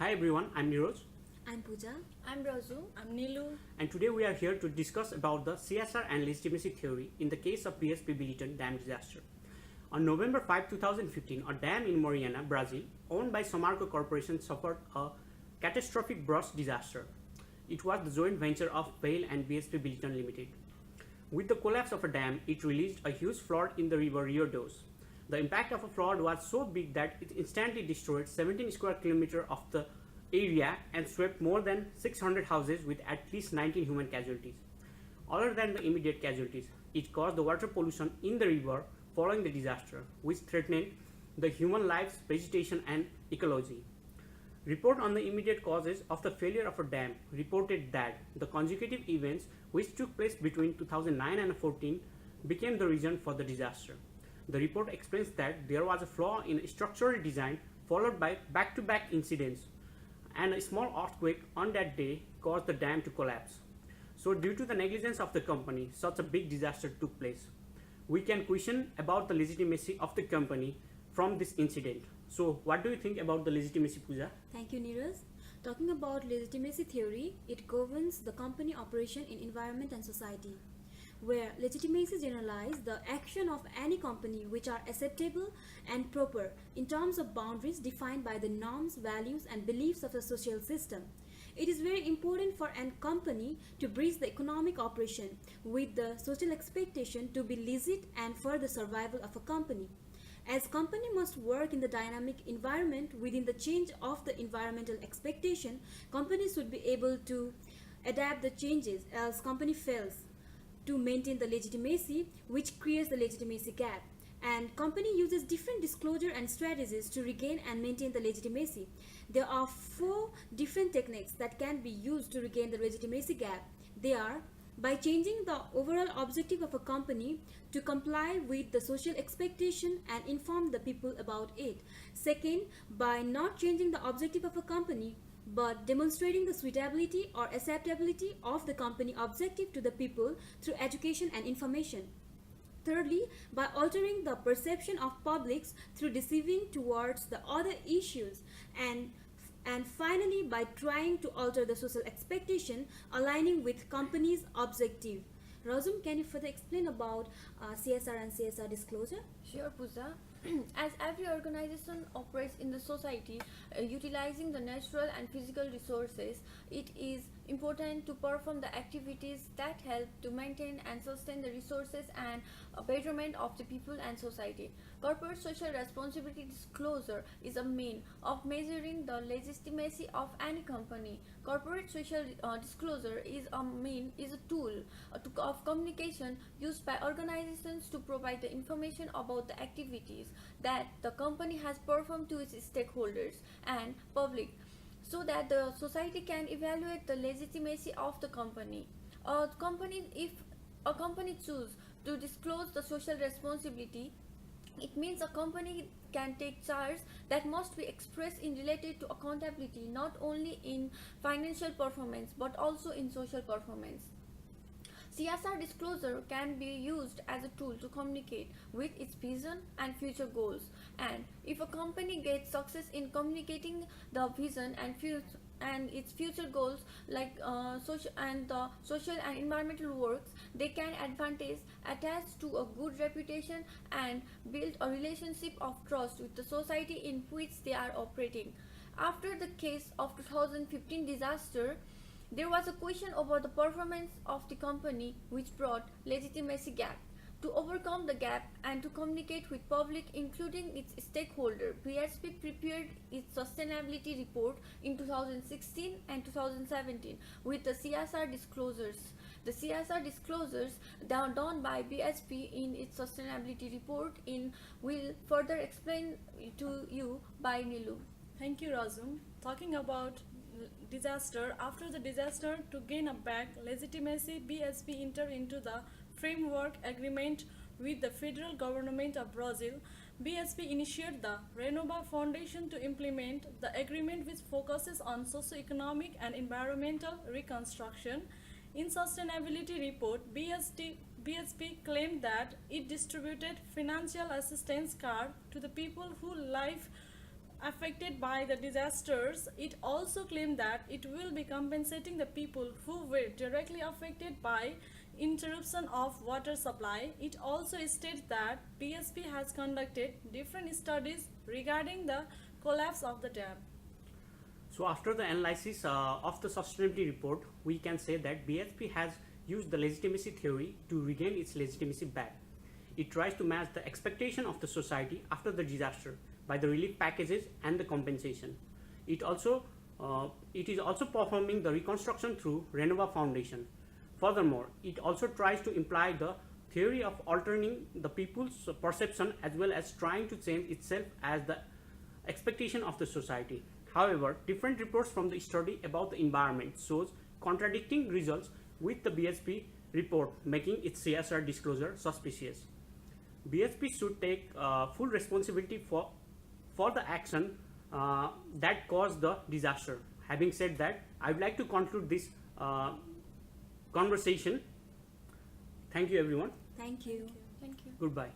Hi everyone, I'm Niroj, I'm Pooja. I'm Razu. I'm Nilu. and today we are here to discuss about the CSR and legitimacy theory in the case of BSP Billiton dam disaster. On November 5, 2015, a dam in Mariana, Brazil, owned by Samarco Corporation, suffered a catastrophic burst disaster. It was the joint venture of Vale and BSP Billiton Limited. With the collapse of a dam, it released a huge flood in the river Rio Dos. The impact of a flood was so big that it instantly destroyed 17 square kilometers of the area and swept more than 600 houses with at least 19 human casualties. Other than the immediate casualties, it caused the water pollution in the river following the disaster, which threatened the human lives, vegetation, and ecology. Report on the immediate causes of the failure of a dam reported that the consecutive events which took place between 2009 and 14 became the reason for the disaster. The report explains that there was a flaw in structural design followed by back-to-back incidents, and a small earthquake on that day caused the dam to collapse. So due to the negligence of the company, such a big disaster took place. We can question about the legitimacy of the company from this incident. So what do you think about the legitimacy, Pooja? Thank you, Niraj. Talking about legitimacy theory, it governs the company operation in environment and society, where legitimacy generalizes the action of any company which are acceptable and proper in terms of boundaries defined by the norms, values, and beliefs of the social system. It is very important for a company to bridge the economic operation with the social expectation to be legit and for the survival of a company. As company must work in the dynamic environment within the change of the environmental expectation, companies should be able to adapt the changes, else company fails to maintain the legitimacy, which creates the legitimacy gap. And company uses different disclosure and strategies to regain and maintain the legitimacy. There are four different techniques that can be used to regain the legitimacy gap. They are by changing the overall objective of a company to comply with the social expectation and inform the people about it. Second, by not changing the objective of a company but demonstrating the suitability or acceptability of the company objective to the people through education and information. Thirdly, by altering the perception of publics through deceiving towards the other issues, and finally by trying to alter the social expectation aligning with company's objective. Razum, can you further explain about CSR and CSR disclosure? Sure, Pooja. As every organization operates in the society utilizing the natural and physical resources, it is important to perform the activities that help to maintain and sustain the resources and betterment of the people and society. Corporate social responsibility disclosure is a mean of measuring the legitimacy of any company. Corporate social disclosure is a tool of communication used by organizations to provide the information about the activities that the company has performed to its stakeholders and public, so that the society can evaluate the legitimacy of the company. If a company chooses to disclose the social responsibility, it means a company can take charge that must be expressed in related to accountability not only in financial performance but also in social performance. CSR disclosure can be used as a tool to communicate with its vision and future goals. And if a company gets success in communicating the vision and its future goals like the social and environmental works, they can advantage attach to a good reputation and build a relationship of trust with the society in which they are operating. After the case of 2015 disaster, there was a question over the performance of the company, which brought legitimacy gap. To overcome the gap and to communicate with public including its stakeholder, BSP prepared its sustainability report in 2016 and 2017 with the CSR disclosures. The CSR disclosures done by BSP in its sustainability report will further explain to you by Nilu. Thank you, Razum. Talking about disaster, after the disaster, to gain a back legitimacy, BSP entered into the framework agreement with the federal government of Brazil. BSP initiated the Renova Foundation to implement the agreement, which focuses on socio-economic and environmental reconstruction. In sustainability report, BSP claimed that it distributed financial assistance card to the people who live affected by the disasters, it also claimed that it will be compensating the people who were directly affected by interruption of water supply. It also states that BSP has conducted different studies regarding the collapse of the dam. So after the analysis of the sustainability report, we can say that BSP has used the legitimacy theory to regain its legitimacy back. It tries to match the expectation of the society after the disaster by the relief packages and the compensation. It is also performing the reconstruction through Renova Foundation. Furthermore, it also tries to imply the theory of altering the people's perception as well as trying to change itself as the expectation of the society. However, different reports from the study about the environment shows contradicting results with the BSP report, making its CSR disclosure suspicious. BSP should take full responsibility for the action that caused the disaster. Having said that, I would like to conclude this conversation. Thank you, everyone. Thank you. Thank you. Goodbye.